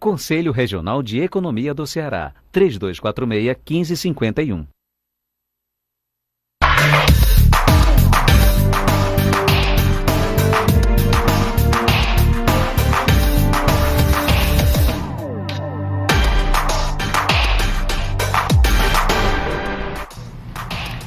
Conselho Regional de Economia do Ceará, 3246-1551.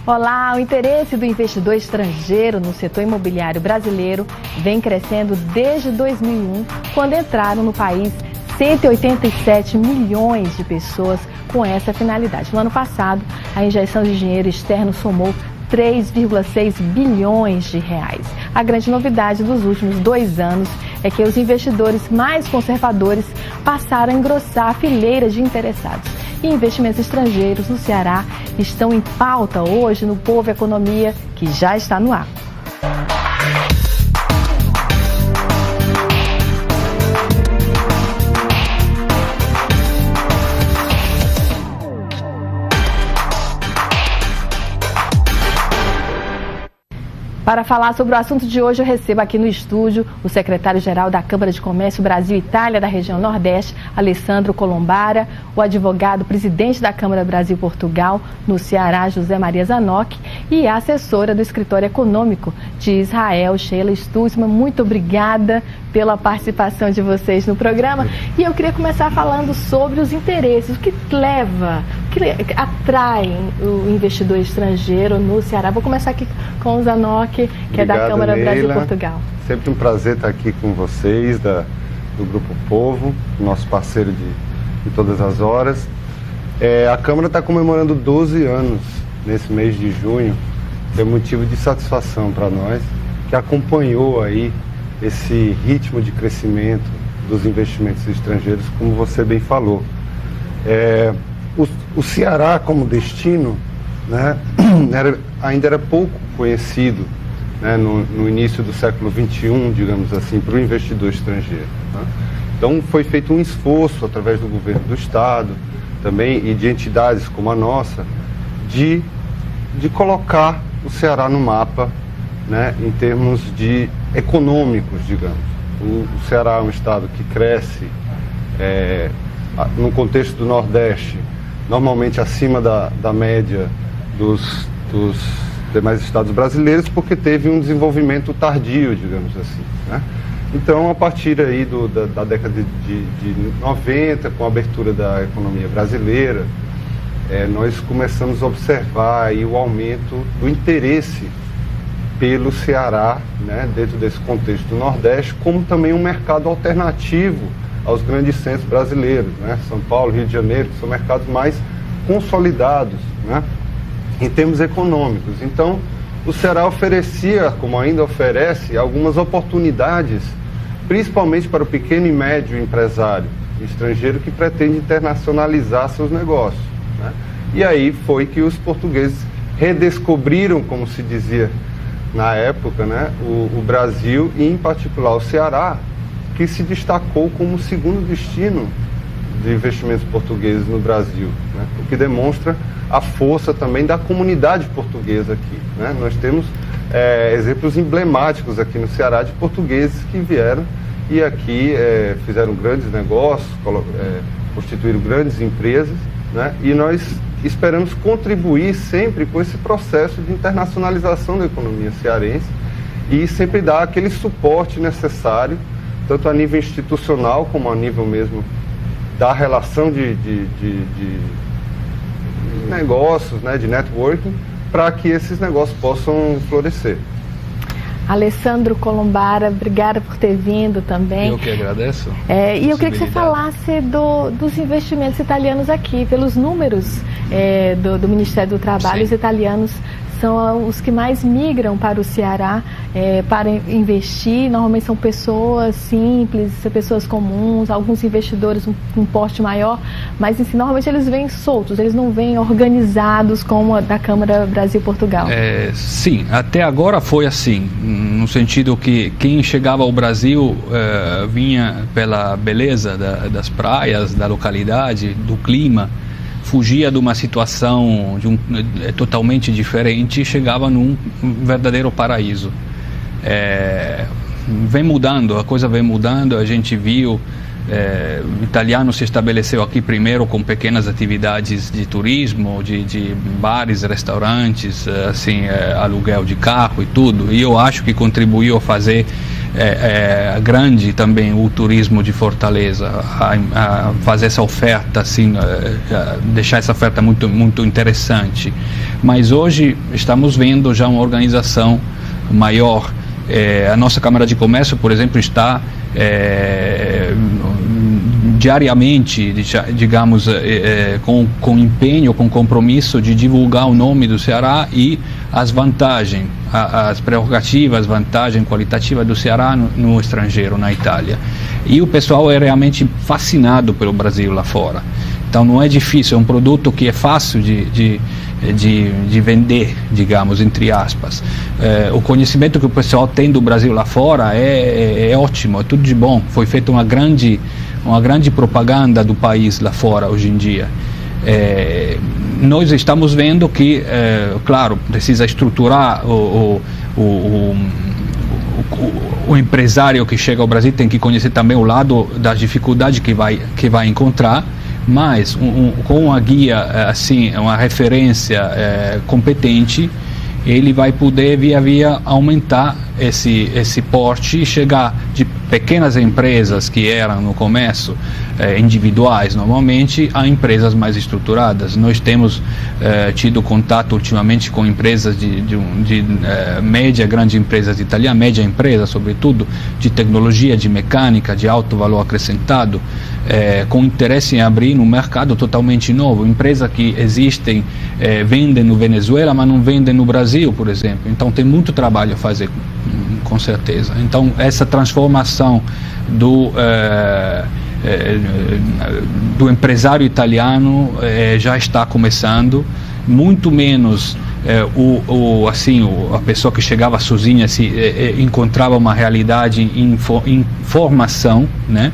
Olá, o interesse do investidor estrangeiro no setor imobiliário brasileiro vem crescendo desde 2001, quando entraram no país 187 milhões de pessoas com essa finalidade. No ano passado, a injeção de dinheiro externo somou 3,6 bilhões de reais. A grande novidade dos últimos 2 anos é que os investidores mais conservadores passaram a engrossar a fileira de interessados. E investimentos estrangeiros no Ceará estão em pauta hoje no Povo Economia, que já está no ar. Para falar sobre o assunto de hoje, eu recebo aqui no estúdio o secretário-geral da Câmara de Comércio Brasil-Itália da região Nordeste, Alessandro Colombara, o advogado-presidente da Câmara Brasil-Portugal no Ceará, José Maria Zanoc, e a assessora do Escritório Econômico de Israel, Sheila Stutzman. Muito obrigada pela participação de vocês no programa. E eu queria começar falando sobre os interesses, o que leva, o que atrai o investidor estrangeiro no Ceará. Vou começar aqui com o Zanoc, que Obrigado, é da Câmara Neila. Brasil-Portugal. Sempre um prazer estar aqui com vocês, do Grupo Povo, nosso parceiro de todas as horas. A Câmara está comemorando 12 anos nesse mês de junho, que é motivo de satisfação para nós, que acompanhou aí esse ritmo de crescimento dos investimentos estrangeiros, como você bem falou. O Ceará como destino, né, ainda era pouco conhecido, né, no início do século XXI, digamos assim, para o investidor estrangeiro, né? Então foi feito um esforço através do governo do Estado também e de entidades como a nossa de colocar o Ceará no mapa, né, em termos de econômicos, digamos. O Ceará é um estado que cresce no contexto do Nordeste, normalmente acima da média dos demais estados brasileiros, porque teve um desenvolvimento tardio, digamos assim, né? Então, a partir aí da década de 90, com a abertura da economia brasileira, nós começamos a observar aí o aumento do interesse pelo Ceará, né, dentro desse contexto do Nordeste, como também um mercado alternativo aos grandes centros brasileiros, né? São Paulo, Rio de Janeiro, que são mercados mais consolidados, né, em termos econômicos. Então, o Ceará oferecia, como ainda oferece, algumas oportunidades, principalmente para o pequeno e médio empresário estrangeiro que pretende internacionalizar seus negócios, né? E aí foi que os portugueses redescobriram, como se dizia na época, né, o Brasil e, em particular, o Ceará, que se destacou como o segundo destino de investimentos portugueses no Brasil, né? O que demonstra a força também da comunidade portuguesa aqui, né? Nós temos exemplos emblemáticos aqui no Ceará de portugueses que vieram e aqui fizeram grandes negócios, constituíram grandes empresas, né? E nós esperamos contribuir sempre com esse processo de internacionalização da economia cearense e sempre dar aquele suporte necessário, tanto a nível institucional como a nível mesmo da relação de negócios, né, de networking, para que esses negócios possam florescer. Alessandro Colombara, obrigada por ter vindo também. Eu que agradeço. E eu queria que você falasse dos investimentos italianos aqui, pelos números do Ministério do Trabalho. Sim. Os italianos são os que mais migram para o Ceará para investir. Normalmente são pessoas simples, pessoas comuns, alguns investidores um porte maior, mas assim, normalmente eles vêm soltos, eles não vêm organizados como a da Câmara Brasil-Portugal. Sim, até agora foi assim, no sentido que quem chegava ao Brasil vinha pela beleza das praias, da localidade, do clima, fugia de uma situação totalmente diferente e chegava num verdadeiro paraíso. Vem mudando, a coisa vem mudando, a gente viu O italiano se estabeleceu aqui primeiro com pequenas atividades de turismo, de bares, restaurantes, assim, aluguel de carro e tudo. E eu acho que contribuiu a fazer grande também o turismo de Fortaleza, a fazer essa oferta, assim, deixar essa oferta muito, muito interessante. Mas hoje estamos vendo já uma organização maior. A nossa Câmara de Comércio, por exemplo, está diariamente, digamos, com empenho, com compromisso de divulgar o nome do Ceará e as vantagens, as prerrogativas, as vantagens qualitativas do Ceará no estrangeiro, na Itália. E o pessoal é realmente fascinado pelo Brasil lá fora. Então não é difícil, é um produto que é fácil de vender, digamos, entre aspas. O conhecimento que o pessoal tem do Brasil lá fora é ótimo, é tudo de bom. Foi feita uma grande propaganda do país lá fora hoje em dia. Nós estamos vendo que, claro, precisa estruturar o empresário que chega ao Brasil, tem que conhecer também o lado das dificuldades que vai encontrar, mas com uma guia, assim, uma referência competente, ele vai poder via aumentar esse porte e chegar de pequenas empresas que eram no comércio individuais normalmente a empresas mais estruturadas. Nós temos tido contato ultimamente com empresas de média, grandes empresas italianas, média empresa sobretudo, de tecnologia, de mecânica, de alto valor acrescentado, com interesse em abrir um mercado totalmente novo. Empresas que existem, vendem no Venezuela, mas não vendem no Brasil, por exemplo. Então tem muito trabalho a fazer, com certeza. Então essa transformação do empresário italiano já está começando. Muito menos a pessoa que chegava sozinha encontrava uma realidade em formação, né?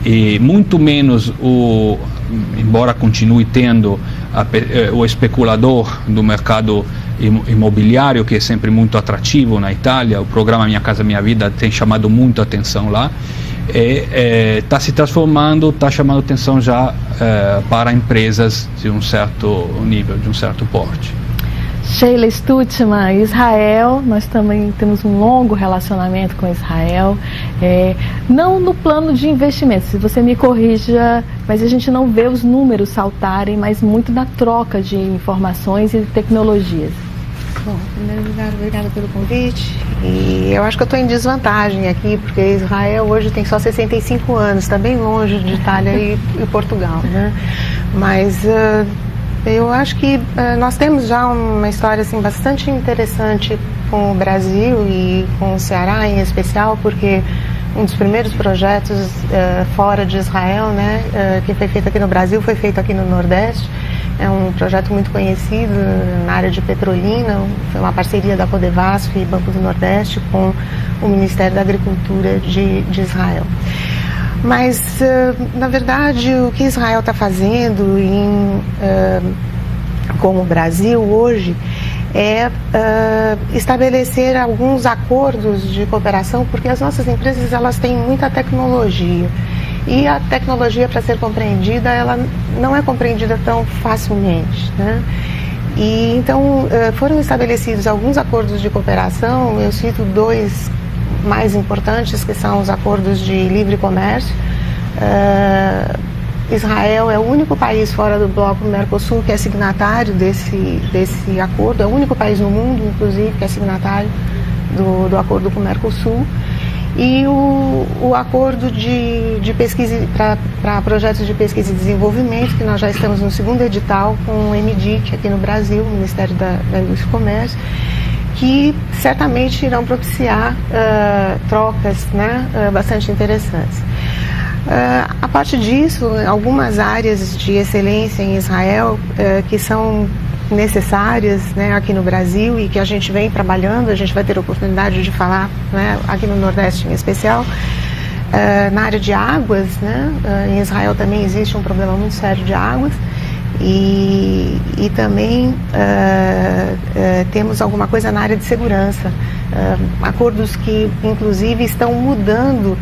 E muito menos embora continue tendo o especulador do mercado imobiliário, que é sempre muito atrativo na Itália. O programa Minha Casa Minha Vida tem chamado muito a atenção lá. Está se transformando, está chamando atenção já para empresas de um certo nível, de um certo porte. Sheila Stutzman, Israel, nós também temos um longo relacionamento com Israel, não no plano de investimento, se você me corrija, mas a gente não vê os números saltarem, mas muito na troca de informações e tecnologias. Bom, em primeiro lugar, obrigada pelo convite. E eu acho que eu estou em desvantagem aqui, porque Israel hoje tem só 65 anos, está bem longe de Itália e Portugal, né? Mas eu acho que nós temos já uma história assim, bastante interessante com o Brasil e com o Ceará em especial, porque um dos primeiros projetos fora de Israel, né, que foi feito aqui no Brasil, foi feito aqui no Nordeste. É um projeto muito conhecido na área de Petrolina, foi uma parceria da Codevasf e Banco do Nordeste com o Ministério da Agricultura de Israel. Mas, na verdade, o que Israel está fazendo com o Brasil hoje é estabelecer alguns acordos de cooperação, porque as nossas empresas elas têm muita tecnologia. E a tecnologia, para ser compreendida, ela não é compreendida tão facilmente, né? E então foram estabelecidos alguns acordos de cooperação. Eu cito dois mais importantes, que são os acordos de livre comércio. Israel é o único país fora do bloco Mercosul que é signatário desse acordo, é o único país no mundo, inclusive, que é signatário do acordo com o Mercosul. E o acordo de pesquisa para projetos de pesquisa e desenvolvimento, que nós já estamos no segundo edital com o MDIC aqui no Brasil, o Ministério da Indústria e Comércio, que certamente irão propiciar trocas, né, bastante interessantes. A parte disso, algumas áreas de excelência em Israel que são necessárias, né, aqui no Brasil e que a gente vem trabalhando, a gente vai ter a oportunidade de falar, né, aqui no Nordeste em especial, na área de águas, né, em Israel também existe um problema muito sério de águas E também temos alguma coisa na área de segurança, acordos que inclusive estão mudando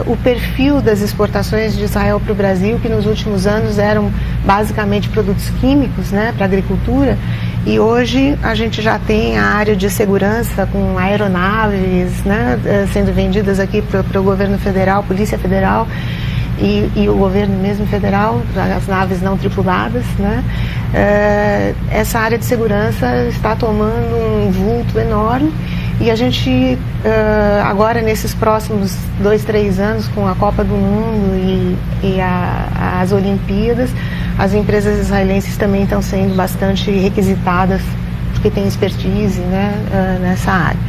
o perfil das exportações de Israel para o Brasil, que nos últimos anos eram basicamente produtos químicos, né, para a agricultura, e hoje a gente já tem a área de segurança com aeronaves, né, sendo vendidas aqui para o governo federal, Polícia Federal, e o governo mesmo federal, as naves não tripuladas, né? Essa área de segurança está tomando um vulto enorme, e a gente agora nesses próximos 2, 3 anos, com a Copa do Mundo e as Olimpíadas, as empresas israelenses também estão sendo bastante requisitadas, porque tem expertise, né, nessa área.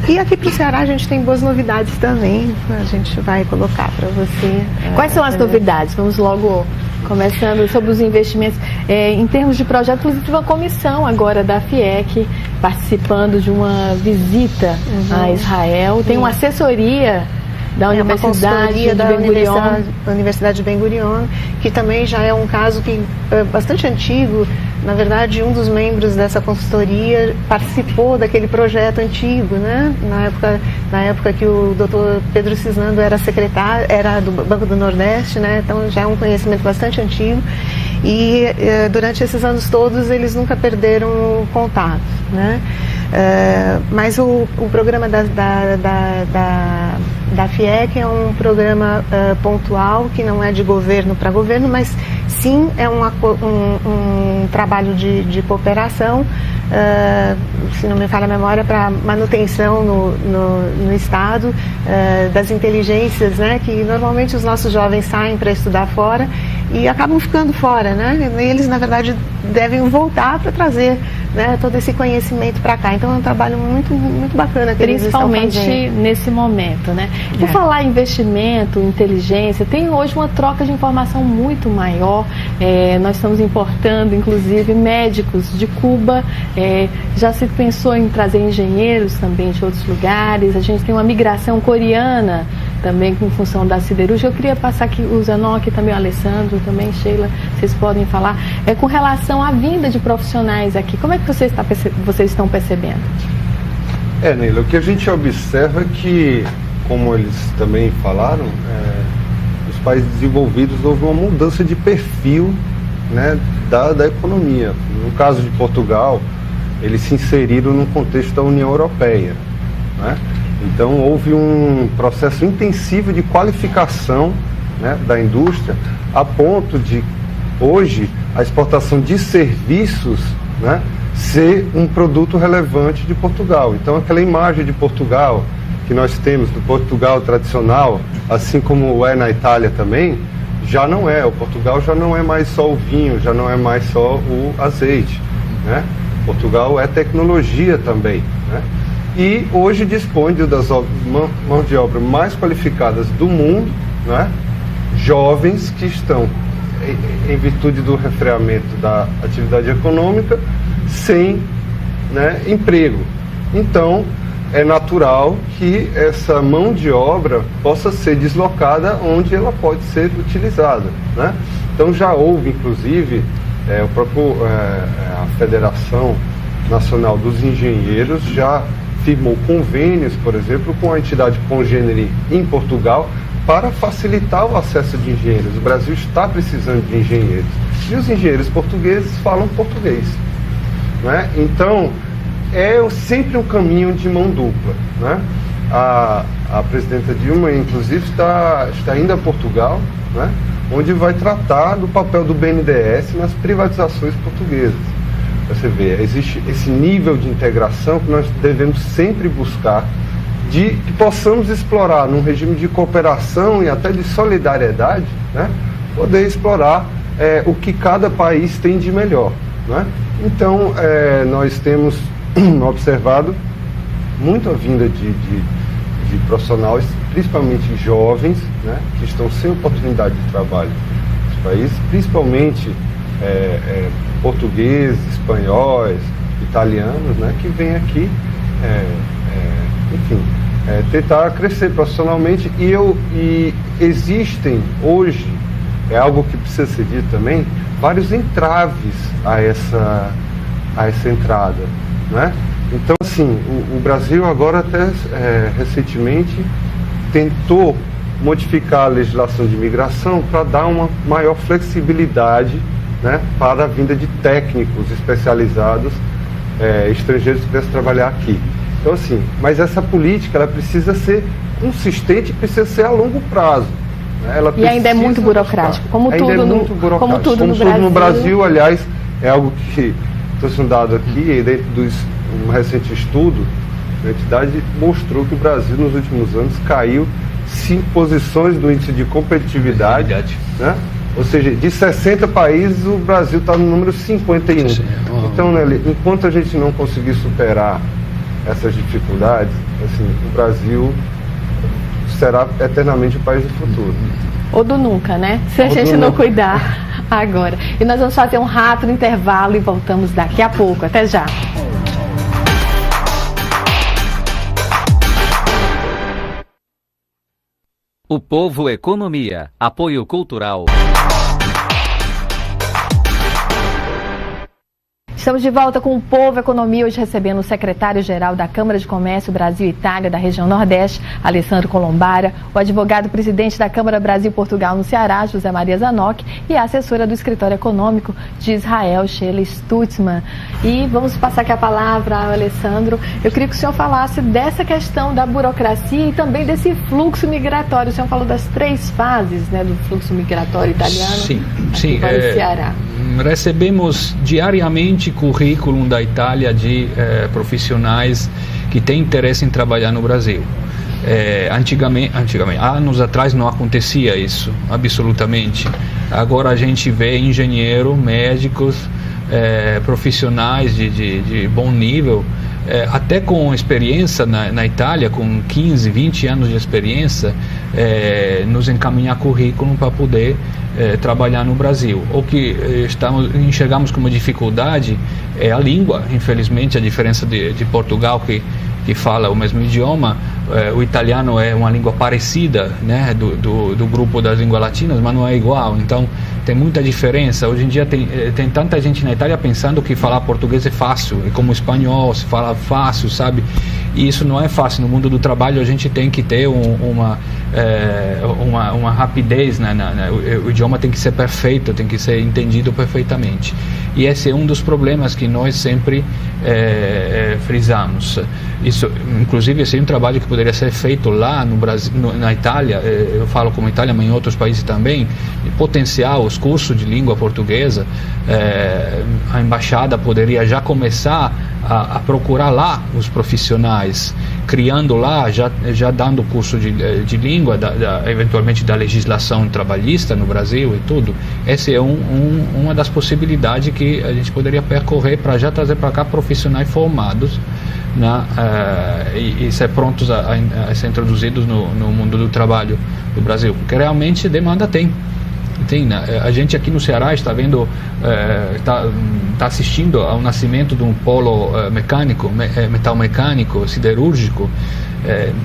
E aqui para o Ceará a gente tem boas novidades também, a gente vai colocar para você. Quais são as novidades? Vamos logo começando sobre os investimentos. Em termos de projeto, inclusive uma comissão agora da FIEC participando de uma visita a Israel. Tem uma assessoria da Universidade de Ben Gurion, que também já é um caso que é bastante antigo. Na verdade, um dos membros dessa consultoria participou daquele projeto antigo, né? Na época que o Dr. Pedro Cisnando era secretário, era do Banco do Nordeste, né? Então já é um conhecimento bastante antigo. E durante esses anos todos eles nunca perderam contato, né? Mas o programa da FIEC é um programa pontual, que não é de governo para governo, mas sim é um trabalho de cooperação, se não me falha a memória, para manutenção no Estado das inteligências, né, que normalmente os nossos jovens saem para estudar fora e acabam ficando fora, né? E eles, na verdade, devem voltar para trazer, né, todo esse conhecimento para cá. Então é um trabalho muito, muito bacana que eles estão fazendo. Principalmente nesse momento, né? Por falar em investimento, inteligência, tem hoje uma troca de informação muito maior. Nós estamos importando, inclusive, médicos de Cuba. Já se pensou em trazer engenheiros também de outros lugares. A gente tem uma migração coreana também em função da siderúrgica. Eu queria passar aqui o Zanon, aqui também o Alessandro, também Sheila, vocês podem falar. Com relação à vinda de profissionais aqui, como é que vocês estão percebendo? Neila, o que a gente observa é que, como eles também falaram, os países desenvolvidos houve uma mudança de perfil, né, da economia. No caso de Portugal, eles se inseriram no contexto da União Europeia, né? Então houve um processo intensivo de qualificação, né, da indústria, a ponto de hoje a exportação de serviços, né, ser um produto relevante de Portugal. Então aquela imagem de Portugal que nós temos, do Portugal tradicional, assim como é na Itália também, já não é. O Portugal já não é mais só o vinho, já não é mais só o azeite, né? Portugal é tecnologia também, né? E hoje dispõe das mãos de obra mais qualificadas do mundo, né? Jovens que estão, em virtude do refreamento da atividade econômica, sem, né, emprego. Então, é natural que essa mão de obra possa ser deslocada onde ela pode ser utilizada, né? Então já houve, inclusive, a Federação Nacional dos Engenheiros já firmou convênios, por exemplo, com a entidade Congenery em Portugal, para facilitar o acesso de engenheiros. O Brasil está precisando de engenheiros. E os engenheiros portugueses falam português, né? Então, é sempre um caminho de mão dupla, né? A presidenta Dilma, inclusive, está indo a Portugal, né, onde vai tratar do papel do BNDES nas privatizações portuguesas. Você vê, existe esse nível de integração que nós devemos sempre buscar, de que possamos explorar num regime de cooperação e até de solidariedade, né, poder explorar o que cada país tem de melhor, né? Então, nós temos observado muito a vinda de profissionais, principalmente jovens, né, que estão sem oportunidade de trabalho nos países, principalmente portugueses, espanhóis, italianos, né, que vêm aqui, enfim, tentar crescer profissionalmente. E existem hoje, é algo que precisa ser dito também, vários entraves a essa entrada, né? Então, assim, o Brasil agora até recentemente tentou modificar a legislação de imigração para dar uma maior flexibilidade, né, para a vinda de técnicos especializados estrangeiros que viessem trabalhar aqui. Então, assim, mas essa política ela precisa ser consistente, precisa ser a longo prazo. Né? Ela e ainda é muito burocrático, como tudo no Brasil. Aliás, é algo que trouxe um dado aqui, dentro de um recente estudo, a entidade mostrou que o Brasil nos últimos anos caiu 5 posições do índice de competitividade, né? Ou seja, de 60 países o Brasil está no número 51. Então, Nelly, enquanto a gente não conseguir superar essas dificuldades, assim, o Brasil será eternamente o país do futuro. Ou do nunca, né? Se a gente não cuidar agora. E nós vamos fazer um rápido intervalo e voltamos daqui a pouco. Até já. O Povo Economia. Apoio cultural. Estamos de volta com o Povo Economia, hoje recebendo o secretário-geral da Câmara de Comércio Brasil-Itália da região Nordeste, Alessandro Colombara, o advogado-presidente da Câmara Brasil-Portugal no Ceará, José Maria Zanoc, e a assessora do Escritório Econômico de Israel, Sheila Stutzman. E vamos passar aqui a palavra ao Alessandro. Eu queria que o senhor falasse dessa questão da burocracia e também desse fluxo migratório. O senhor falou das 3 fases, né, do fluxo migratório italiano. Sim, para o Ceará. Recebemos diariamente currículo da Itália de profissionais que têm interesse em trabalhar no Brasil. Antigamente, anos atrás não acontecia isso, absolutamente. Agora a gente vê engenheiros, médicos, profissionais de bom nível, até com experiência na Itália, com 15, 20 anos de experiência, nos encaminhar currículo para poder trabalhar no Brasil. O que enxergamos como dificuldade é a língua. Infelizmente, a diferença de Portugal, que fala o mesmo idioma, o italiano é uma língua parecida, né, do grupo das línguas latinas, mas não é igual. Então tem muita diferença. Hoje em dia tem tanta gente na Itália pensando que falar português é fácil, e como espanhol se fala fácil, sabe? E isso não é fácil. No mundo do trabalho a gente tem que ter uma rapidez, né? O idioma tem que ser perfeito, tem que ser entendido perfeitamente. E esse é um dos problemas que nós sempre frisamos. Isso, inclusive, esse é um trabalho que poderia ser feito lá no Brasil, na Itália. Eu falo como Itália, mas em outros países também, de potenciar os cursos de língua portuguesa. A embaixada poderia já começar a procurar lá os profissionais, criando lá, já dando curso de língua, eventualmente da legislação trabalhista no Brasil e tudo. Essa é uma das possibilidades que a gente poderia percorrer para já trazer para cá profissionais formados, né, e ser prontos a ser introduzidos no mundo do trabalho do Brasil, porque realmente demanda tem, né? A gente aqui no Ceará está vendo, está assistindo ao nascimento de um polo mecânico, metal mecânico, siderúrgico.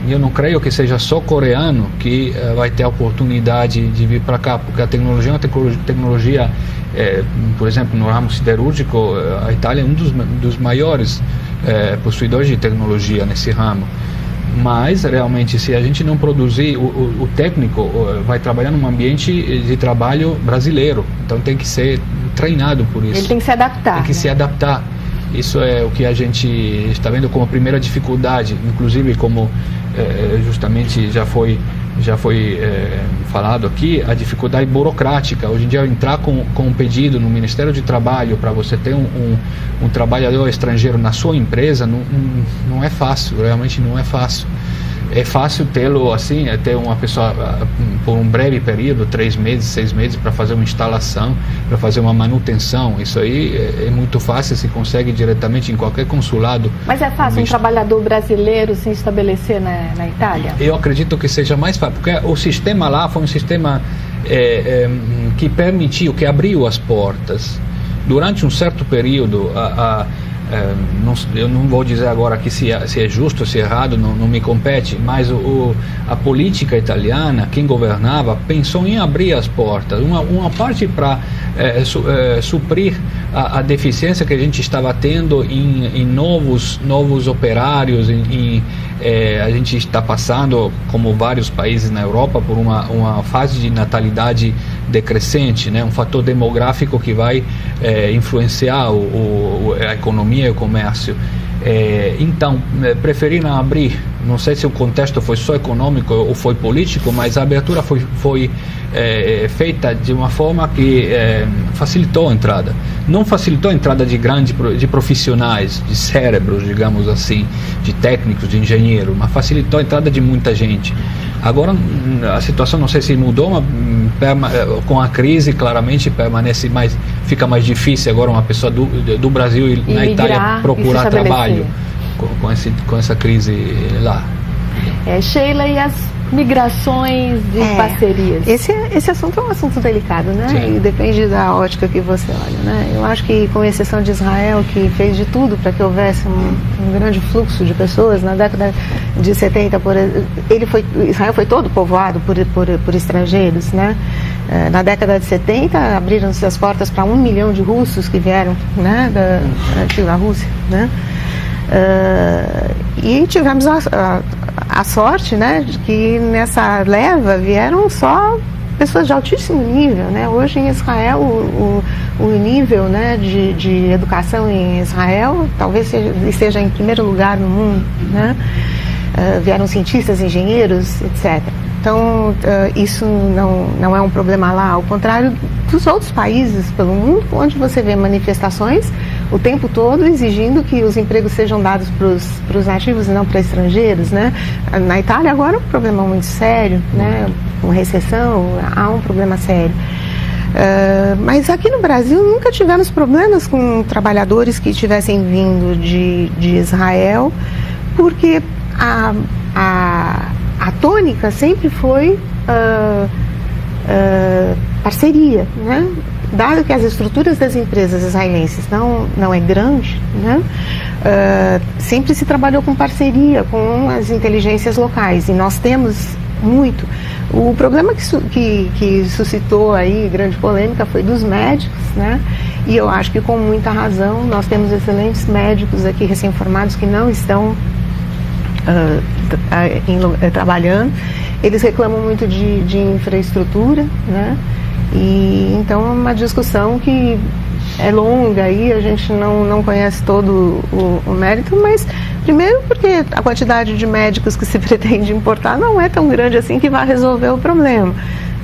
Eu não creio que seja só coreano que vai ter a oportunidade de vir para cá, porque a tecnologia é uma tecnologia, por exemplo, no ramo siderúrgico, a Itália é um dos maiores possuidores de tecnologia nesse ramo. Mas realmente, se a gente não produzir, o técnico vai trabalhar num ambiente de trabalho brasileiro, então tem que ser treinado por isso. Ele tem que se adaptar. Tem que se adaptar. Isso é o que a gente está vendo como a primeira dificuldade, inclusive como justamente já foi falado aqui, a dificuldade burocrática. Hoje em dia, entrar com um pedido no Ministério de Trabalho para você ter um trabalhador estrangeiro na sua empresa não é fácil, realmente não é fácil. É fácil tê-lo assim, ter uma pessoa por um breve período, 3 meses, 6 meses, para fazer uma instalação, para fazer uma manutenção. Isso aí é muito fácil, se consegue diretamente em qualquer consulado. Mas é fácil um trabalhador brasileiro se estabelecer na Itália? Eu acredito que seja mais fácil, porque o sistema lá foi um sistema que permitiu, que abriu as portas. Durante um certo período, eu não vou dizer agora que se é justo ou se é errado, não me compete, mas a política italiana, quem governava, pensou em abrir as portas, uma parte para suprir a deficiência que a gente estava tendo em novos operários, a gente está passando, como vários países na Europa, por uma fase de natalidade decrescente, né? Um fator demográfico que vai influenciar a economia e o comércio. Então, preferiram abrir, não sei se o contexto foi só econômico ou foi político, mas a abertura foi feita de uma forma que facilitou a entrada. Não facilitou a entrada de profissionais, de cérebros, digamos assim, de técnicos, de engenheiros, mas facilitou a entrada de muita gente. Agora a situação não sei se mudou, mas com a crise claramente fica mais difícil agora uma pessoa do Brasil e na Itália procurar trabalho com essa crise lá. Sheila, e as migrações e parcerias? Esse assunto é um assunto delicado, né? Sim. E depende da ótica que você olha, né? Eu acho que, com exceção de Israel, que fez de tudo para que houvesse um grande fluxo de pessoas, na década de 70, Israel foi todo povoado por estrangeiros, né? Na década de 70, abriram-se as portas para 1 milhão de russos que vieram, né, da antiga Rússia, né? E tivemos a sorte, né, de que nessa leva vieram só pessoas de altíssimo nível, né? Hoje em Israel o nível, né, de educação em Israel talvez esteja em primeiro lugar no mundo, né? Vieram cientistas, engenheiros, etc. Então, isso não é um problema lá, ao contrário dos outros países pelo mundo, onde você vê manifestações o tempo todo exigindo que os empregos sejam dados para os nativos e não para estrangeiros, né? Na Itália agora é um problema muito sério, né? Com recessão, há um problema sério. Mas aqui no Brasil nunca tivemos problemas com trabalhadores que tivessem vindo de Israel, porque a tônica sempre foi parceria, né? Dado que as estruturas das empresas israelenses não é grande, né? Sempre se trabalhou com parceria com as inteligências locais, e nós temos muito. O problema que suscitou aí grande polêmica foi dos médicos, né? E eu acho que com muita razão. Nós temos excelentes médicos aqui recém-formados que não estão trabalhando. Eles reclamam muito de infraestrutura, né? E então é uma discussão que é longa e a gente não conhece todo o mérito, mas primeiro porque a quantidade de médicos que se pretende importar não é tão grande assim que vai resolver o problema.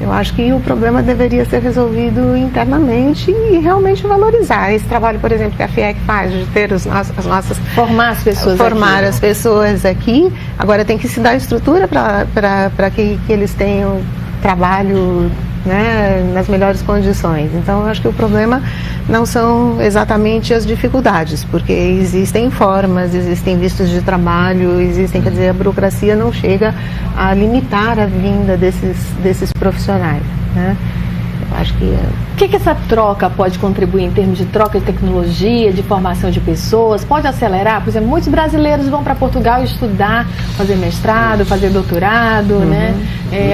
Eu acho que o problema deveria ser resolvido internamente e realmente valorizar esse trabalho, por exemplo, que a FIEC faz, de ter as nossas... Formar as pessoas Formar aqui. as pessoas aqui. Agora tem que se dar estrutura para que eles tenham trabalho, né, nas melhores condições. Então, eu acho que o problema não são exatamente as dificuldades, porque existem formas, existem vistos de trabalho, quer dizer, a burocracia não chega a limitar a vinda desses profissionais, né? Eu acho que... O que essa troca pode contribuir em termos de troca de tecnologia, de formação de pessoas? Pode acelerar? Por exemplo, muitos brasileiros vão para Portugal estudar, fazer mestrado, fazer doutorado, né?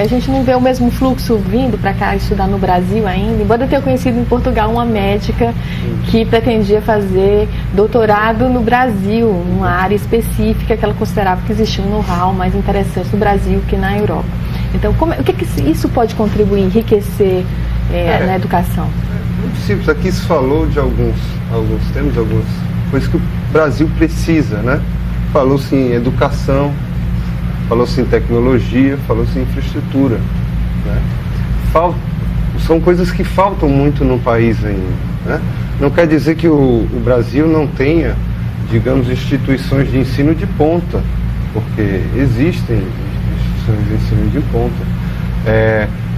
A gente não vê o mesmo fluxo vindo para cá estudar no Brasil ainda. Embora eu tenha conhecido em Portugal uma médica que pretendia fazer doutorado no Brasil, numa área específica que ela considerava que existia um know-how mais interessante no Brasil que na Europa. Então, o que isso pode contribuir, enriquecer na educação? Muito simples. Aqui se falou de alguns temas, algumas coisas que o Brasil precisa, né? Falou-se em educação, falou-se em tecnologia, falou-se em infraestrutura, né? São coisas que faltam muito no país ainda, né? Não quer dizer que o Brasil não tenha, digamos, instituições de ensino de ponta, porque existem instituições de ensino de ponta.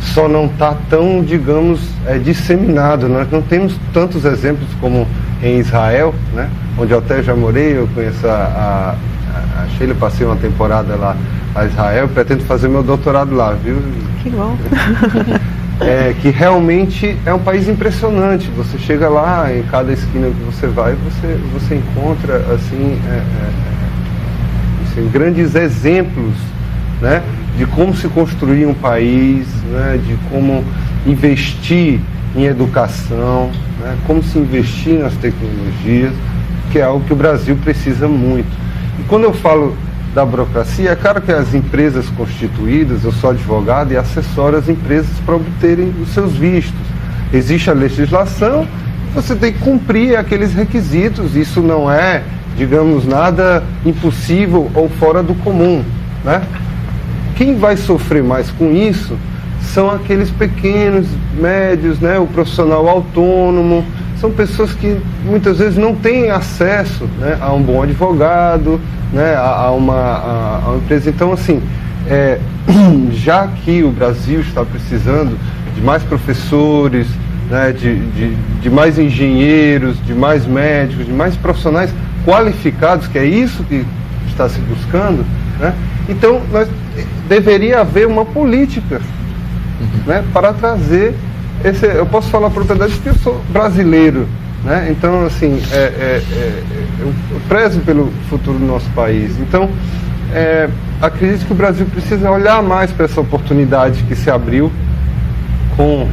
Só não está tão, digamos, disseminado. Nós não temos tantos exemplos como em Israel, né? Onde eu até já morei. Eu conheço a Sheila, passei uma temporada lá a Israel, pretendo fazer meu doutorado lá, viu? Que bom. que realmente é um país impressionante. Você chega lá, em cada esquina que você vai, você encontra assim, grandes exemplos, né, de como se construir um país, né, de como investir em educação, né, como se investir nas tecnologias, que é algo que o Brasil precisa muito. E quando eu falo da burocracia, é claro que as empresas constituídas, eu sou advogado e assessoro as empresas para obterem os seus vistos. Existe a legislação, você tem que cumprir aqueles requisitos, isso não é, digamos, nada impossível ou fora do comum, né? Quem vai sofrer mais com isso são aqueles pequenos, médios, né? O profissional autônomo, são pessoas que muitas vezes não têm acesso, né, a um bom advogado, né, a uma empresa. Então, assim, já que o Brasil está precisando de mais professores, né, de mais engenheiros, de mais médicos, de mais profissionais qualificados, que é isso que está se buscando, né, então deveria haver uma política, né, para trazer eu posso falar propriedade porque eu sou brasileiro, né? Então, assim, eu prezo pelo futuro do nosso país. Então, acredito que o Brasil precisa olhar mais para essa oportunidade que se abriu com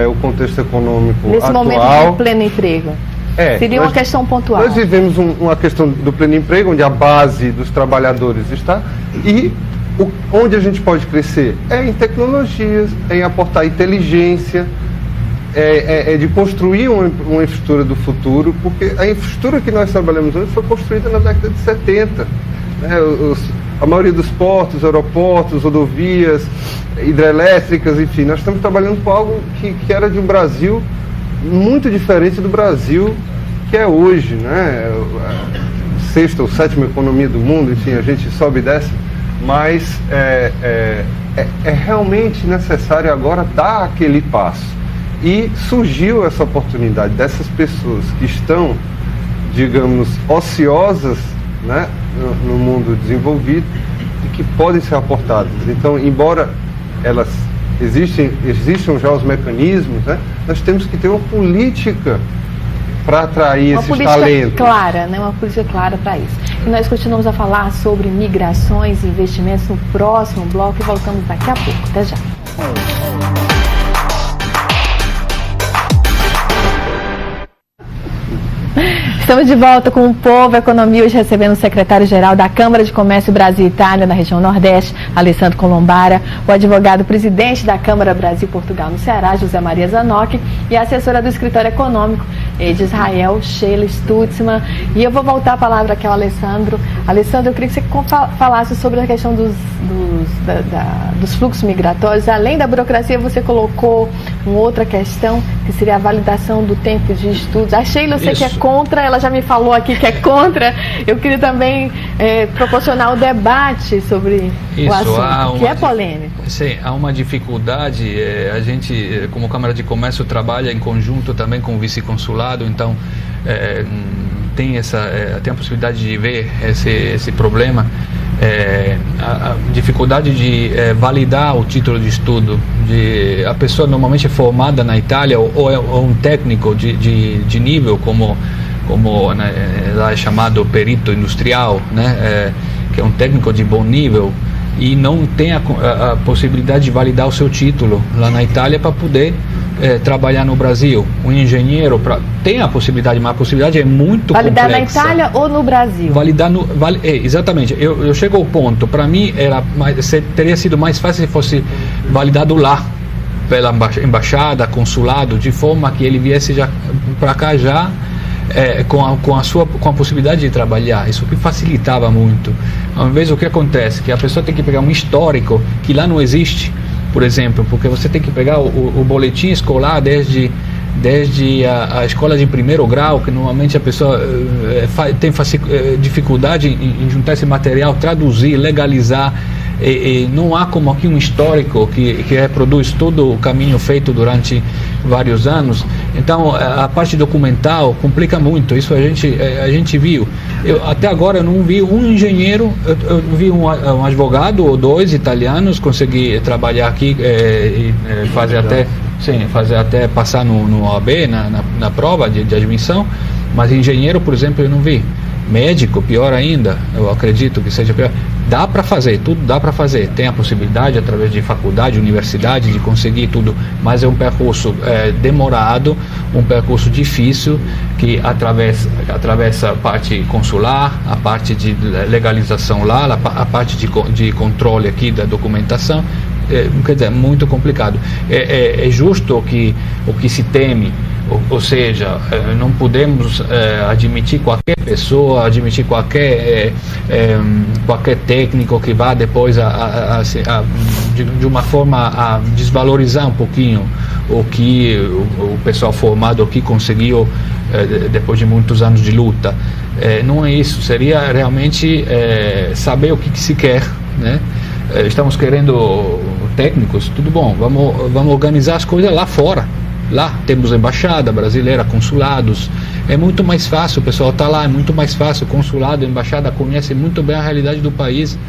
o contexto econômico nesse atual. Nesse momento de pleno emprego. Seria uma questão pontual. Nós vivemos uma questão do pleno emprego, onde a base dos trabalhadores está, e onde a gente pode crescer em tecnologias, em aportar inteligência, de construir uma infraestrutura do futuro, porque a infraestrutura que nós trabalhamos hoje foi construída na década de 70. Né? A maioria dos portos, aeroportos, rodovias, hidrelétricas, enfim, nós estamos trabalhando com algo que era de um Brasil muito diferente do Brasil que é hoje, né? A sexta ou sétima economia do mundo, enfim, a gente sobe e desce. Mas é realmente necessário agora dar aquele passo. E surgiu essa oportunidade dessas pessoas que estão, digamos, ociosas, né, no mundo desenvolvido e que podem ser aportadas. Então, embora elas existam já os mecanismos, né, nós temos que ter uma política para atrair esses talentos. Uma política clara, né? Uma política clara para isso. E nós continuamos a falar sobre migrações e investimentos no próximo bloco e voltamos daqui a pouco. Até já. Estamos de volta com o Povo Economia, hoje recebendo o secretário-geral da Câmara de Comércio Brasil e Itália, na região Nordeste, Alessandro Colombara, o advogado-presidente da Câmara Brasil-Portugal no Ceará, José Maria Zanock, e a assessora do Escritório Econômico de Israel, Sheila Stutzman. E eu vou voltar a palavra aqui ao Alessandro. Alessandro, eu queria que você falasse sobre a questão dos fluxos migratórios. Além da burocracia, você colocou uma outra questão, que seria a validação do tempo de estudos. A Sheila, eu sei que é contra, ela já me falou aqui que é contra. Eu queria também proporcionar o debate sobre o assunto, que é polêmico. Sim, há uma dificuldade. A gente, como Câmara de Comércio, trabalha em conjunto também com o vice-consulado, então tem a possibilidade de ver esse problema. A dificuldade de validar o título de estudo. A pessoa normalmente é formada na Itália ou é um técnico de nível, como né, lá é chamado perito industrial, né, que é um técnico de bom nível, e não tem a possibilidade de validar o seu título lá na Itália para poder trabalhar no Brasil. Um engenheiro tem a possibilidade, mas a possibilidade é muito complexa. Validar na Itália ou no Brasil? Validar exatamente. Eu chego ao ponto, para mim teria sido mais fácil se fosse validado lá pela embaixada, consulado, de forma que ele viesse já para cá já com a possibilidade de trabalhar. Isso que facilitava muito. Às vezes o que acontece? Que a pessoa tem que pegar um histórico que lá não existe, por exemplo, porque você tem que pegar o boletim escolar desde a escola de primeiro grau, que normalmente a pessoa tem dificuldade em juntar esse material, traduzir, legalizar. e não há como aqui um histórico que reproduz todo o caminho feito durante vários anos. Então a parte documental complica muito, isso a gente viu. Até agora eu não vi um engenheiro, eu vi um advogado ou dois italianos conseguir trabalhar aqui e fazer até passar no OAB, na prova de admissão, mas engenheiro, por exemplo, eu não vi. Médico, pior ainda, eu acredito que seja pior. Dá para fazer, tudo dá para fazer. Tem a possibilidade, através de faculdade, universidade, de conseguir tudo, mas é um percurso demorado, um percurso difícil, que atravessa a parte consular, a parte de legalização lá, a parte de controle aqui da documentação. Quer dizer, muito complicado. É justo o que se teme, ou seja, não podemos admitir qualquer pessoa, admitir qualquer técnico que vá depois de uma forma a desvalorizar um pouquinho o que o pessoal formado aqui conseguiu depois de muitos anos de luta. Não é isso, seria realmente saber o que se quer, né? Estamos querendo técnicos, tudo bom, vamos organizar as coisas lá fora. Lá temos embaixada brasileira, consulados, é muito mais fácil, o pessoal está lá, é muito mais fácil, o consulado, a embaixada conhece muito bem a realidade do país,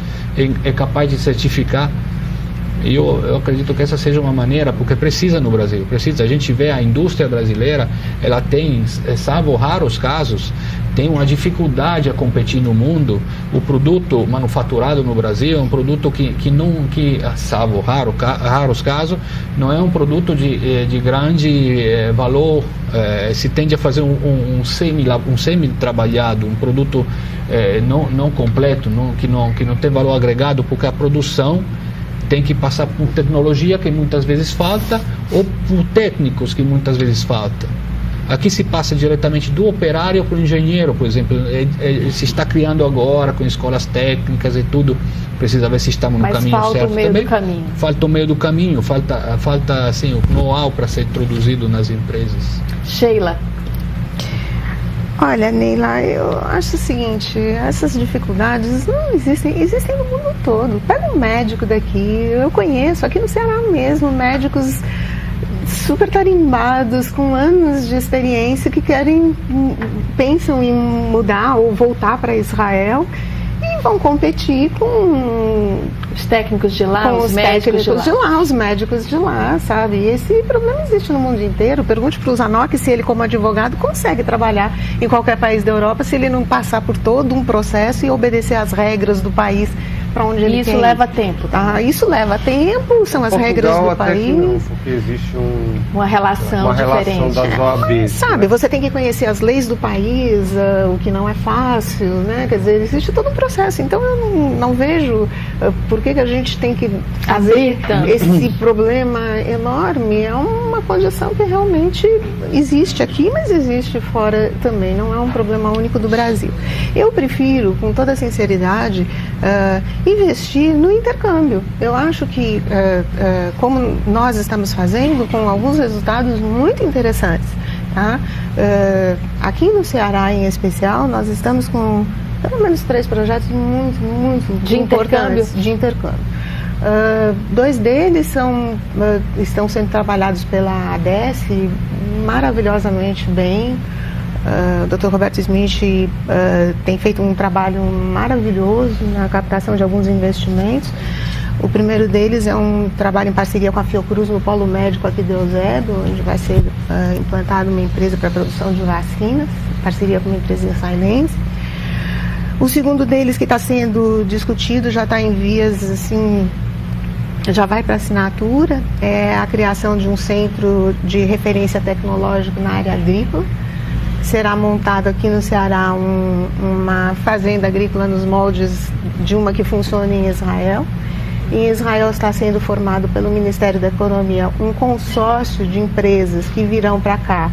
é capaz de certificar. E eu acredito que essa seja uma maneira, porque precisa no Brasil, a gente vê a indústria brasileira, ela tem, salvo raros casos, tem uma dificuldade a competir no mundo. O produto manufaturado no Brasil é um produto que salvo raros casos, não é um produto de grande valor, se tende a fazer um semi-trabalhado, um produto não completo, que não tem valor agregado, porque a produção tem que passar por tecnologia que muitas vezes falta, ou por técnicos que muitas vezes faltam. Aqui se passa diretamente do operário para o engenheiro, por exemplo. Se está criando agora com escolas técnicas e tudo, precisa ver se estamos no caminho certo. Mas falta o meio do caminho. Falta o meio do caminho, falta assim, o know-how para ser introduzido nas empresas. Sheila. Olha, Neila, eu acho o seguinte, essas dificuldades não existem no mundo todo. Pega um médico daqui, eu conheço, aqui no Ceará mesmo, médicos super tarimbados, com anos de experiência, que pensam em mudar ou voltar para Israel e vão competir com os técnicos de lá, os médicos de lá. Os médicos de lá, sabe? E esse problema existe no mundo inteiro. Pergunte para o Zanuck se ele, como advogado, consegue trabalhar em qualquer país da Europa se ele não passar por todo um processo e obedecer às regras do país para onde ele quer. Isso leva tempo. Tá? Isso leva tempo, são as regras do país. Não, porque existe uma relação diferente. Das OABs, sabe, você tem que conhecer as leis do país, o que não é fácil, né? Quer dizer, existe todo um processo. Então eu não vejo por que a gente tem que fazer esse problema enorme. É uma condição que realmente existe aqui, mas existe fora também. Não é um problema único do Brasil. Eu prefiro, com toda sinceridade, investir no intercâmbio. Eu acho que, como nós estamos fazendo, com alguns resultados muito interessantes, tá? Aqui no Ceará, em especial, nós estamos com pelo menos 3 projetos muito importantes de intercâmbio. 2 deles estão sendo trabalhados pela ADES maravilhosamente bem. O Dr. Roberto Smith tem feito um trabalho maravilhoso na captação de alguns investimentos. O primeiro deles é um trabalho em parceria com a Fiocruz no Polo Médico aqui de Eusébio, onde vai ser implantada uma empresa para a produção de vacinas, em parceria com uma empresa israelense. O segundo deles, que está sendo discutido, já está em vias, assim, já vai para assinatura, é a criação de um centro de referência tecnológica na área agrícola. Será montado aqui no Ceará uma fazenda agrícola nos moldes de uma que funciona em Israel. Em Israel está sendo formado pelo Ministério da Economia um consórcio de empresas que virão para cá.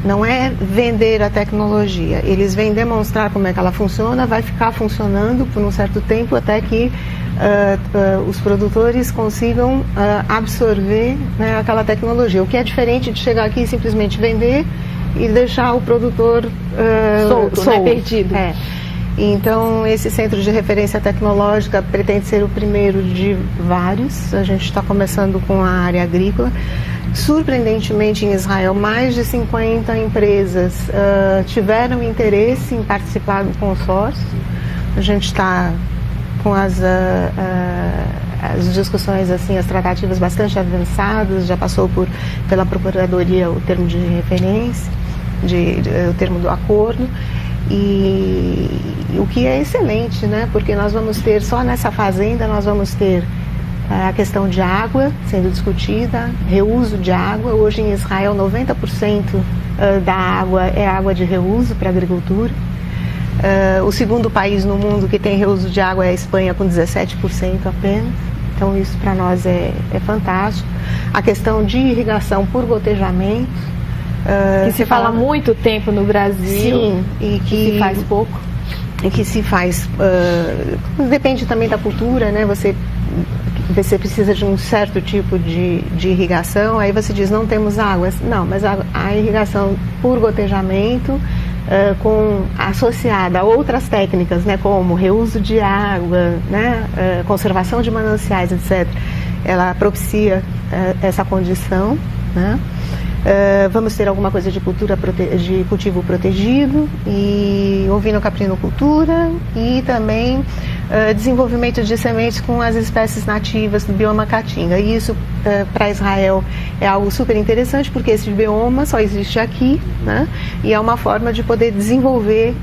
Não é vender a tecnologia, eles vêm demonstrar como é que ela funciona, vai ficar funcionando por um certo tempo até que os produtores consigam absorver, né, aquela tecnologia. O que é diferente de chegar aqui e simplesmente vender e deixar o produtor solto, né, perdido. Então, esse centro de referência tecnológica pretende ser o primeiro de vários. A gente está começando com a área agrícola. Surpreendentemente, em Israel, mais de 50 empresas tiveram interesse em participar do consórcio. A gente está com as discussões, assim, as tratativas bastante avançadas, já passou pela Procuradoria o termo de referência, o termo do acordo. E o que é excelente, né? Porque nós vamos ter, só nessa fazenda, nós vamos ter a questão de água sendo discutida, reuso de água. Hoje em Israel, 90% da água é água de reuso para a agricultura. O segundo país no mundo que tem reuso de água é a Espanha, com 17% apenas. Então, isso para nós é fantástico. A questão de irrigação por gotejamento. Que se fala há muito tempo no Brasil. Sim, e que se faz pouco. E que se faz. Depende também da cultura, né? Você precisa de um certo tipo de irrigação, aí você diz, não temos água. Não, mas a irrigação por gotejamento, associada a outras técnicas, né, como reuso de água, né, conservação de mananciais, etc., ela propicia essa condição, né? Vamos ter alguma coisa de cultivo protegido e ovino-caprinocultura e também desenvolvimento de sementes com as espécies nativas do bioma Caatinga. E isso para Israel é algo super interessante, porque esse bioma só existe aqui, né? E é uma forma de poder desenvolver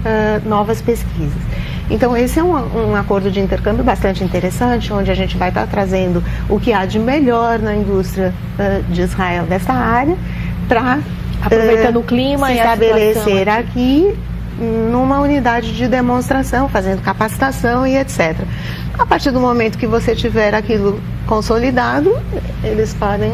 novas pesquisas. Então, esse é um acordo de intercâmbio bastante interessante, onde a gente vai estar trazendo o que há de melhor na indústria de Israel dessa área, para aproveitando o clima se e estabelecer aqui numa unidade de demonstração, fazendo capacitação e etc. A partir do momento que você tiver aquilo consolidado, eles podem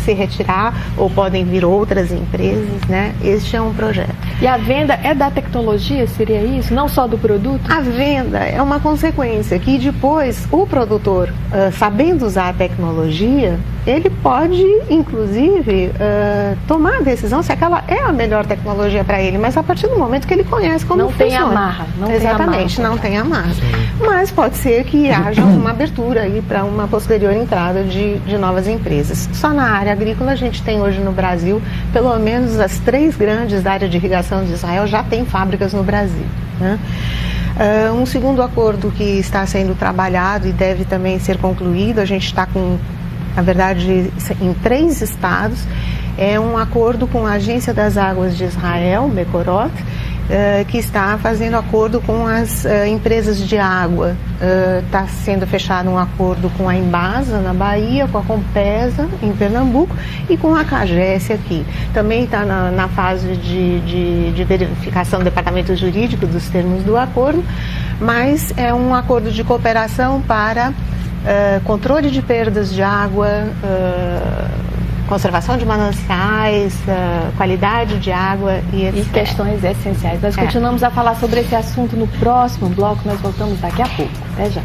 se retirar ou podem vir outras empresas, né? Este é um projeto. E a venda é da tecnologia, seria isso? Não só do produto? A venda é uma consequência que depois o produtor, sabendo usar a tecnologia, ele pode, inclusive, tomar a decisão se aquela é a melhor tecnologia para ele, mas a partir do momento que ele conhece como funciona. Não tem amarra. Exatamente, não tem amarra. Mas pode ser que haja uma abertura aí para uma posterior entrada de novas empresas. Só na área agrícola a gente tem hoje no Brasil, pelo menos as 3 grandes da área de irrigação de Israel já tem fábricas no Brasil, né? Um segundo acordo que está sendo trabalhado e deve também ser concluído, a gente está com, na verdade, em 3 estados, é um acordo com a Agência das Águas de Israel, Mekorot, que está fazendo acordo com as empresas de água. Está sendo fechado um acordo com a Embasa, na Bahia, com a Compesa, em Pernambuco, e com a CAGES aqui. Também está na fase de verificação do departamento jurídico dos termos do acordo, mas é um acordo de cooperação para controle de perdas de água, conservação de mananciais, qualidade de água e etc. E questões essenciais. Nós continuamos a falar sobre esse assunto no próximo bloco, nós voltamos daqui a pouco. Até já.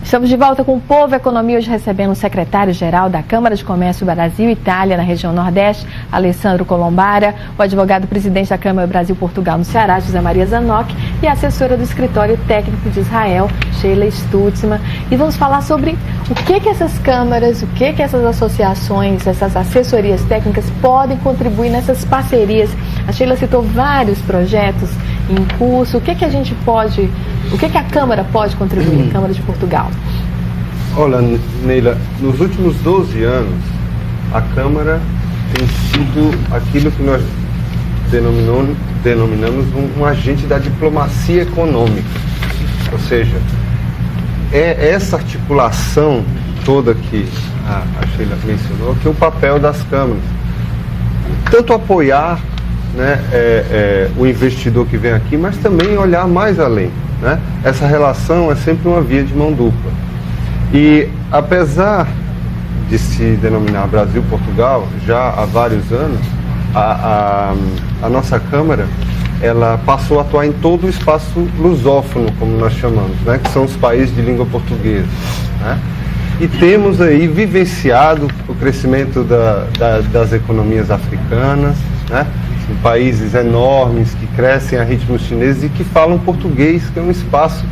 Estamos de volta com o Povo Economia, hoje recebendo o secretário-geral da Câmara de Comércio Brasil-Itália, na região Nordeste, Alessandro Colombara, o advogado-presidente da Câmara Brasil-Portugal no Ceará, José Maria Zanoc, e a assessora do Escritório Técnico de Israel, Sheila Stutzman. E vamos falar sobre o que essas câmaras, o que essas associações, essas assessorias técnicas podem contribuir nessas parcerias. A Sheila citou vários projetos em curso, o que a Câmara pode contribuir, a Câmara de Portugal? Olha, Neila, nos últimos 12 anos, a Câmara tem sido aquilo que nós denominamos um agente da diplomacia econômica. Ou seja, é essa articulação toda que a Sheila mencionou, que é o papel das câmaras. Tanto apoiar, né, o investidor que vem aqui, mas também olhar mais além, né? Essa relação é sempre uma via de mão dupla. E apesar de se denominar Brasil-Portugal já há vários anos, a nossa Câmara, ela passou a atuar em todo o espaço lusófono, como nós chamamos, né? Que são os países de língua portuguesa, né? e temos aí vivenciado o crescimento das economias africanas, né? Em países enormes que crescem a ritmos chineses e que falam português, que é um espaço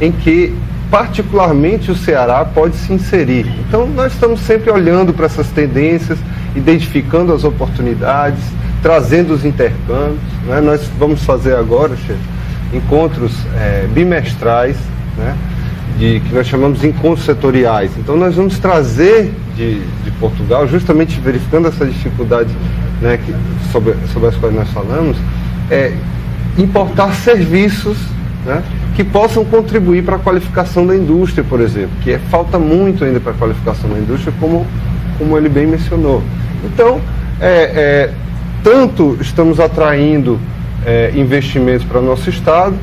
em que particularmente o Ceará pode se inserir. Então nós estamos sempre olhando para essas tendências, identificando as oportunidades, trazendo os intercâmbios, né? Nós vamos fazer agora, chefe, encontros bimestrais, né? Que nós chamamos de encontros setoriais. Então nós vamos trazer de Portugal, justamente verificando essa dificuldade, né, sobre as quais nós falamos, importar serviços, né, que possam contribuir para a qualificação da indústria, por exemplo, que falta muito ainda para a qualificação da indústria, como ele bem mencionou. Então, tanto estamos atraindo investimentos para o nosso Estado,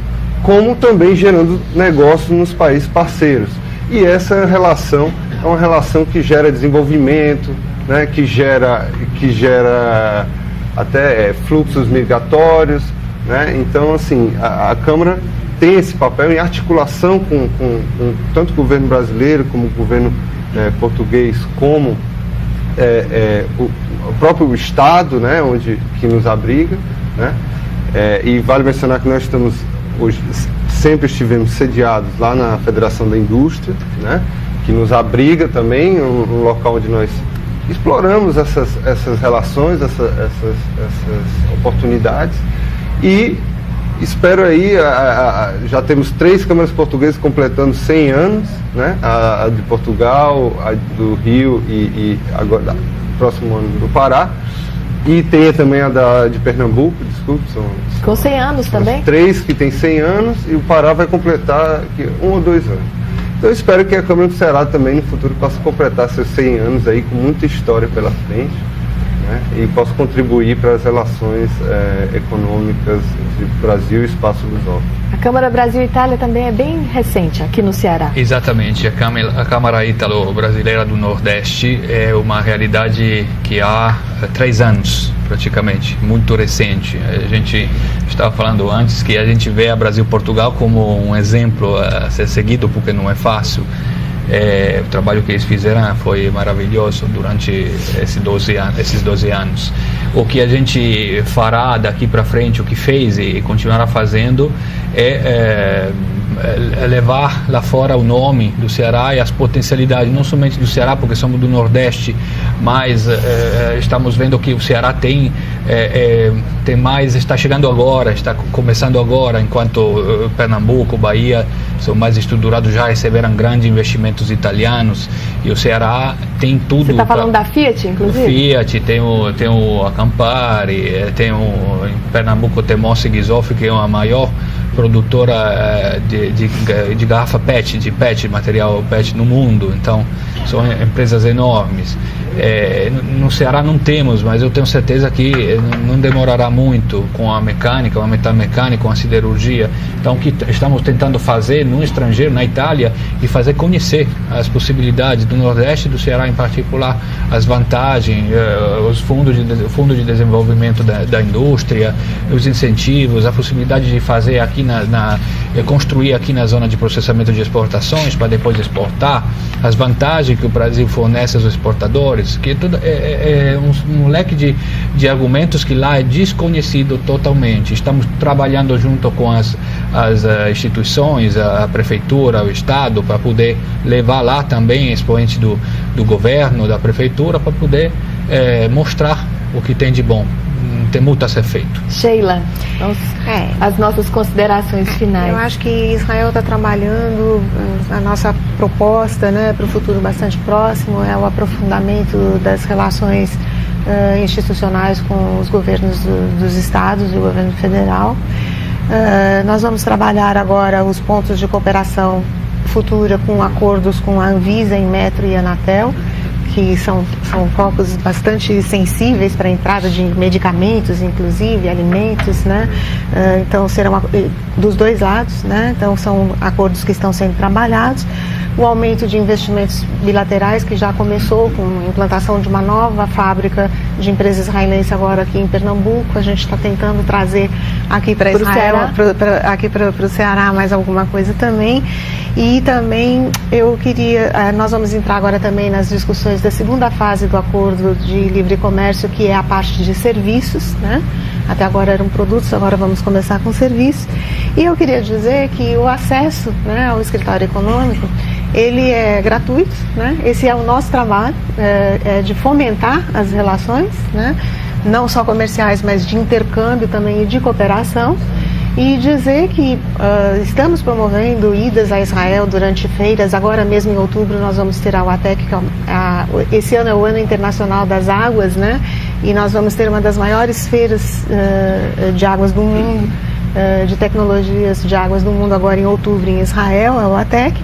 como também gerando negócios nos países parceiros. E essa relação é uma relação que gera desenvolvimento, né, que gera até fluxos migratórios, né? Então, assim, a Câmara tem esse papel em articulação com tanto o governo brasileiro como o governo português, como o próprio Estado, né, que nos abriga, né? E vale mencionar que nós estamos hoje, sempre estivemos sediados lá na Federação da Indústria, né, que nos abriga também, um local onde nós exploramos essas relações, essas oportunidades, e espero aí, já temos 3 câmaras portuguesas completando 100 anos, né, a de Portugal, a do Rio e agora, próximo ano do Pará, e tem também a de Pernambuco, desculpe, com 100 anos também? 3 que tem 100 anos e o Pará vai completar 1 ou 2 anos. Então eu espero que a Câmara do Ceará também no futuro possa completar seus 100 anos aí com muita história pela frente, né, e possa contribuir para as relações econômicas entre Brasil e espaço lusófono. A Câmara Brasil-Itália também é bem recente aqui no Ceará. Exatamente, a Câmara Ítalo-Brasileira do Nordeste é uma realidade que há 3 anos, praticamente, muito recente. A gente estava falando antes que a gente vê a Brasil-Portugal como um exemplo a ser seguido, porque não é fácil. O trabalho que eles fizeram foi maravilhoso durante esses 12 anos. O que a gente fará daqui para frente, o que fez e continuará fazendo, é levar lá fora o nome do Ceará e as potencialidades, não somente do Ceará, porque somos do Nordeste, mas estamos vendo que o Ceará tem mais, está chegando agora, está começando agora, enquanto Pernambuco, Bahia são mais estruturados, já receberam grandes investimentos italianos, e o Ceará tem tudo. Você está falando da Fiat, inclusive? Fiat, tem a Campari, em Pernambuco tem Mosse Ghisolfi, que é a maior produtora de garrafa PET, de material PET no mundo. Então são empresas enormes. No Ceará não temos, mas eu tenho certeza que não demorará muito com a mecânica, com a metalmecânica, com a siderurgia. Então o que estamos tentando fazer no estrangeiro, na Itália, e fazer conhecer as possibilidades do Nordeste e do Ceará em particular, as vantagens, os fundos de desenvolvimento da indústria, os incentivos, a possibilidade de fazer aqui construir aqui na zona de processamento de exportações para depois exportar, as vantagens que o Brasil fornece aos exportadores, que tudo é um leque de argumentos que lá é desconhecido totalmente. Estamos trabalhando junto com as instituições, a prefeitura, o Estado, para poder levar lá também expoentes do governo, da prefeitura, para poder mostrar o que tem de bom. Tem muito a ser feito. Sheila, as nossas considerações finais. Eu acho que Israel está trabalhando, a nossa proposta, né, para o futuro bastante próximo é o aprofundamento das relações institucionais com os governos dos estados e o governo federal. Nós vamos trabalhar agora os pontos de cooperação futura com acordos com a Anvisa, Inmetro e Anatel, que são focos bastante sensíveis para a entrada de medicamentos, inclusive alimentos, né? Então serão dos dois lados, né? Então são acordos que estão sendo trabalhados. o aumento de investimentos bilaterais, que já começou com a implantação de uma nova fábrica de empresa israelense agora aqui em Pernambuco. A gente está tentando trazer aqui para Israel, aqui para o Ceará, mais alguma coisa também. E também nós vamos entrar agora também nas discussões da segunda fase do acordo de livre comércio, que é a parte de serviços, né? Até agora eram produtos, agora vamos começar com serviços. E eu queria dizer que o acesso, né, ao escritório econômico, ele é gratuito, né? Esse é o nosso trabalho, de fomentar as relações, né? Não só comerciais, mas de intercâmbio também e de cooperação. E dizer que estamos promovendo idas a Israel durante feiras. Agora mesmo em outubro nós vamos ter a UATEC, que esse ano é o Ano Internacional das Águas, né? E nós vamos ter uma das maiores feiras de águas do mundo, de tecnologias de águas do mundo agora em outubro em Israel, a UATEC.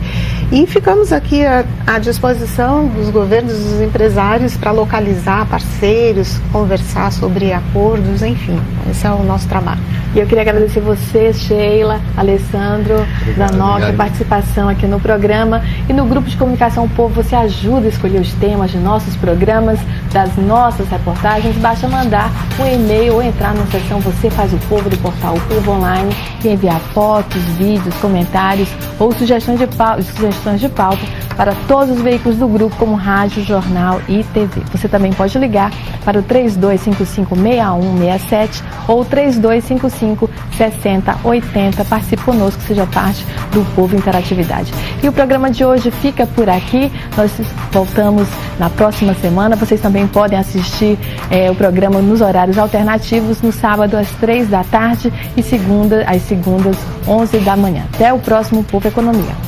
E ficamos aqui à disposição dos governos, dos empresários, para localizar parceiros, conversar sobre acordos, enfim, esse é o nosso trabalho. E eu queria agradecer você, Sheila, Alessandro, da nossa participação aqui no programa. E no grupo de comunicação O Povo, você ajuda a escolher os temas de nossos programas, das nossas reportagens. Basta mandar um e-mail ou entrar na seção Você Faz o Povo do portal O Povo Online e enviar fotos, vídeos, comentários ou sugestões de pauta para todos os veículos do grupo, como rádio, jornal e TV. Você também pode ligar para o 3255-6167 ou 3255-6080. Participe conosco, seja parte do Povo Interatividade. E o programa de hoje fica por aqui. Nós voltamos na próxima semana. Vocês também podem assistir o programa nos horários alternativos, no sábado às 3 da tarde e às segundas 11 da manhã. Até o próximo Povo Economia.